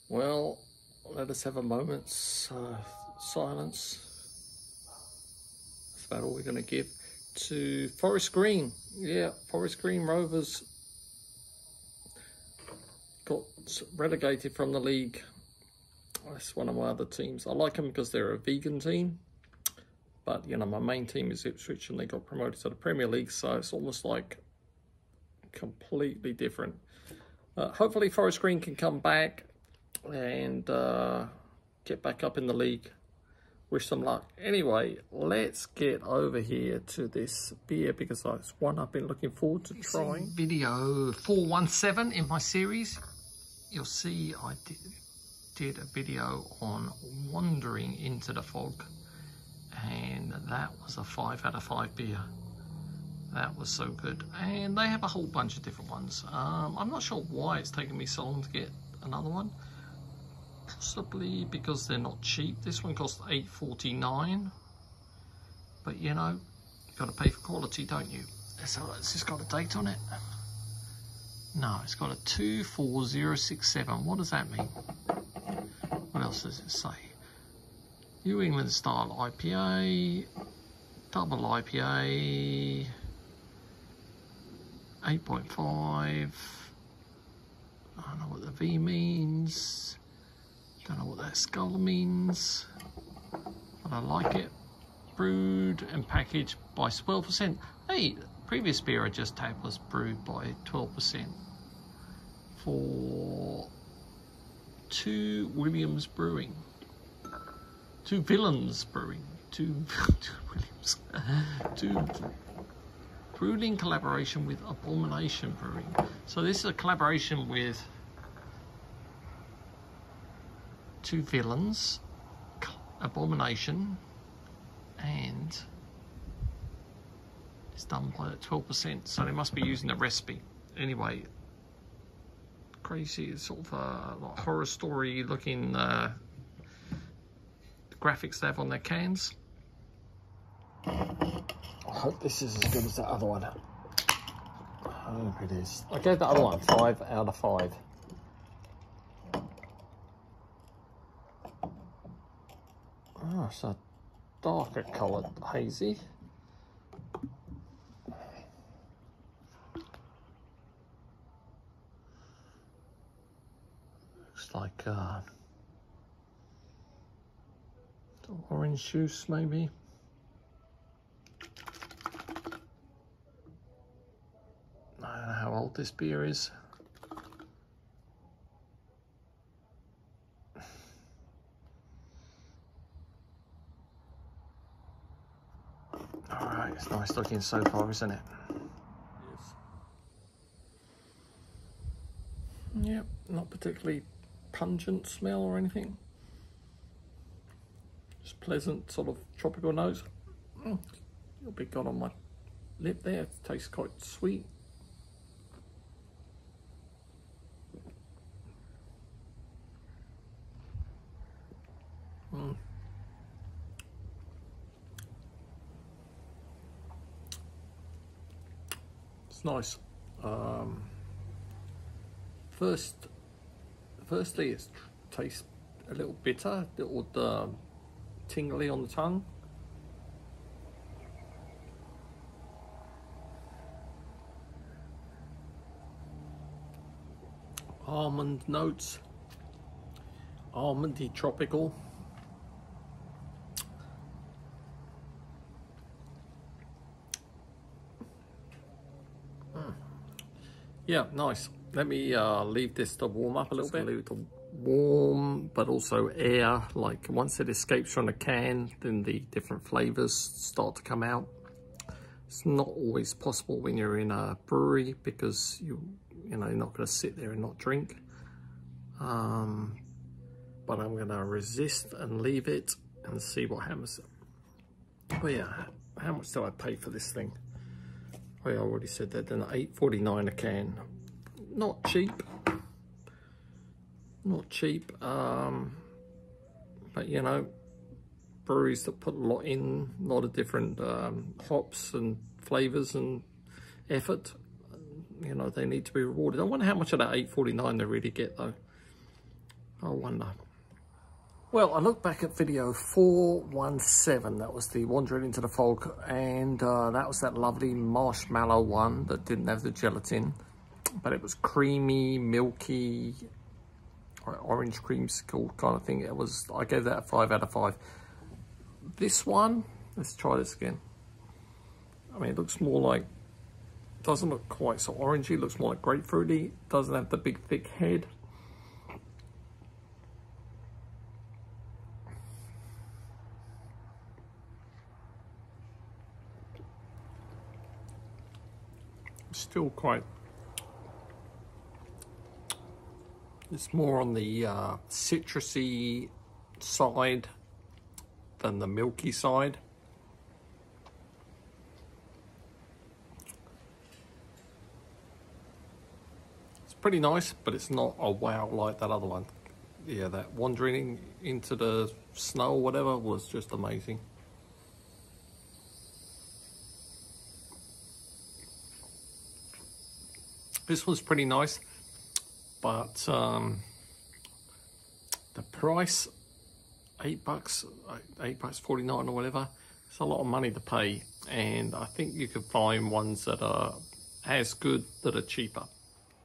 Well, let us have a moment's silence. That's about all we're going to give to Forest Green. Yeah, Forest Green Rovers got relegated from the league. That's one of my other teams. I like them because they're a vegan team. But, you know, my main team is Ipswich and they got promoted to the Premier League. So it's almost like completely different. Hopefully Forest Green can come back and get back up in the league. Wish them luck. Anyway, let's get over here to this beer because it's one I've been looking forward to trying. Video 417 in my series. You'll see I did a video on Wandering into the Fog, and that was a 5 out of 5 beer. That was so good. And they have a whole bunch of different ones. I'm not sure why it's taken me so long to get another one. Possibly because they're not cheap. This one cost $8.49. But you know, you've got to pay for quality, don't you? So has this got a date on it? No, it's got a 24067. What does that mean? What else does it say? New England style IPA, double IPA, 8.5. I don't know what the V means. Don't know what that skull means. But I like it. Brewed and packaged by 12%. Hey, previous beer I just had was brewed by 12%. For 2 Williams Brewing. 2 Villains Brewing. 2 Williams. 2 brewed in collaboration with Abomination Brewing. So this is a collaboration with 2 Villains, Abomination, and it's done by 12%. So they must be using the recipe. Anyway, crazy sort of like horror story looking graphics they have on their cans. I hope this is as good as that other one. I hope it is. I gave that other one 5 out of 5. Oh, it's a darker coloured hazy. Looks like orange juice maybe. I don't know how old this beer is. Alright, it's nice looking so far, isn't it? Yes. Yep, not particularly pungent smell or anything. Just pleasant sort of tropical notes. A little bit gone on my lip there. It tastes quite sweet. It's nice. Firstly, it tastes a little bitter, a little tingly on the tongue. Almond notes, almondy tropical. Yeah, nice. Let me leave this to warm up a little bit. Leave it to warm, but also air. Like once it escapes from the can, then the different flavors start to come out. It's not always possible when you're in a brewery because you know you're not going to sit there and not drink. But I'm going to resist and leave it and see what happens. Oh yeah, how much do I pay for this thing? Oh yeah, I already said that. Then $8.49 a can. Not cheap. Not cheap. But you know, breweries that put a lot in, a lot of different hops and flavors and effort, you know, they need to be rewarded. I wonder how much of that $8.49 they really get though. I wonder. Well, I look back at video 417, that was the Wandering into the Fog, and that was that lovely marshmallow one that didn't have the gelatin, but it was creamy, milky, orange creamsicle kind of thing. It was, I gave that a 5 out of 5. This one, let's try this again. I mean, it looks more like, doesn't look quite so orangey, it looks more like grapefruity, doesn't have the big thick head. Still quite, it's more on the citrusy side than the milky side. It's pretty nice, but it's not a wow like that other one. Yeah, that Wandering into the Snow or whatever was just amazing. This one's pretty nice, but the price, $8.49 or whatever, it's a lot of money to pay, and I think you could find ones that are as good that are cheaper.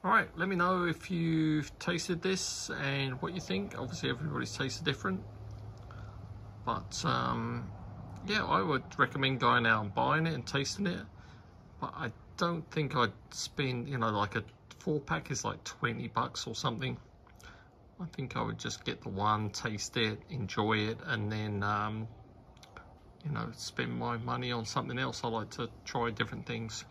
All right, let me know if you've tasted this and what you think. Obviously everybody's taste is different, but yeah, I would recommend going out and buying it and tasting it, but I don't think I'd spend, you know, like a 4-pack is like 20 bucks or something. I think I would just get the one, taste it, enjoy it, and then you know, spend my money on something else. I like to try different things.